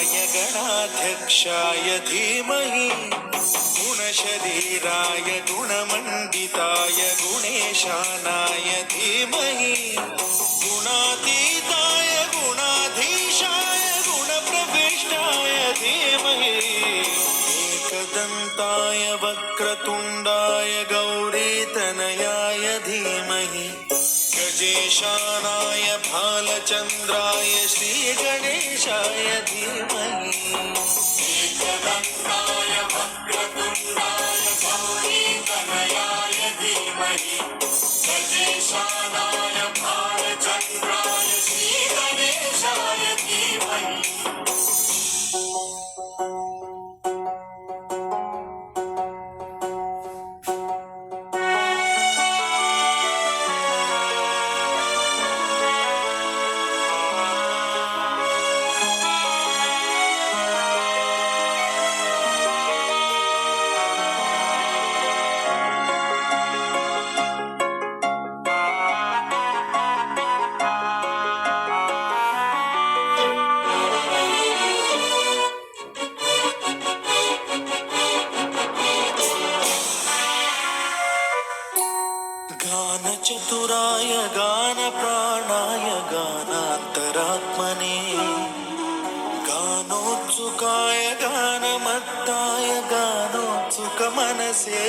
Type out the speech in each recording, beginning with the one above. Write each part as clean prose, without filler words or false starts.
गणाधिपाय गणाध्यक्षाय धीमहि गुणशरीराय गुणमण्डिताय गुणेशानाय धीमहि गुणातीताय गुणाधीशाय गुणप्रविष्टाय धीमहि एकदन्ताय वक्रतुण्डाय गौरीतनयाय धीमहि गजेशानाय भालचन्द्राय श्रीगणेशाय धीमहि एकदन्ताय वक्रतुण्डाय गौरीतनयाय धीमहि गजेशानाय भालचन्द्राय श्रीगणेशाय धीमहि गानचतुराय गानप्राणाय गानान्तरात्मने गानोत्सुकाय गानमत्ताय गानोत्सुकमनसे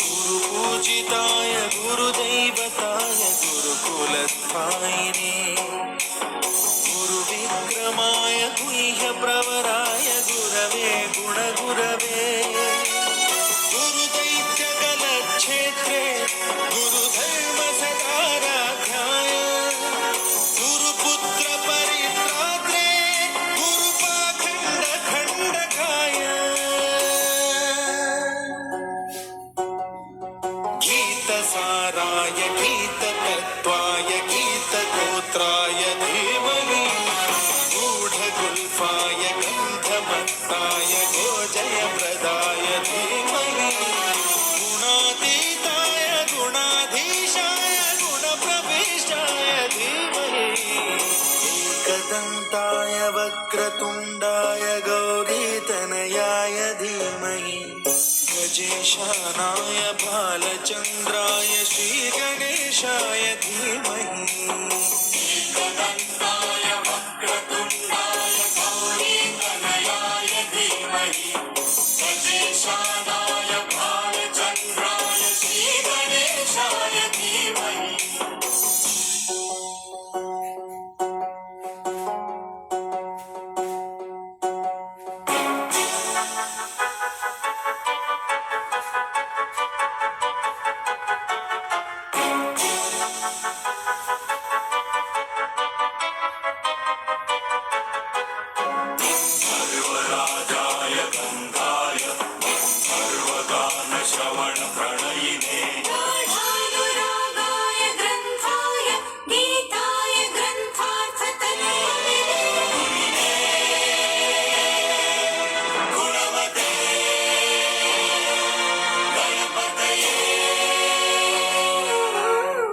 गुरुपूजिताय गुरुदैवताय गुरुकुलस्थायिने गुरुविक्रमाय गुह्यप्रवराय गुरवे गुणगुरवे गुरुदैत्यगलक्षेत्रे गुरुधर्मसदाराध्याय गुरुपुत्रपरित्रात्रे गुरुपाखण्डखण्डकाय गीतसाराय गीततत्त्वाय गीतगोत्राय धीमहि गूढगुल्फाय गन्धमत्ताय गोजयप्रदाय धीमहि गुणातीताय गुणाधीशाय गुणप्रविष्टाय धीमहि एकदन्ताय वक्रतुण्डाय गौरीतनयाय धीमहि गजेशानाय भालचन्द्राय श्रीगणेशाय धीमहि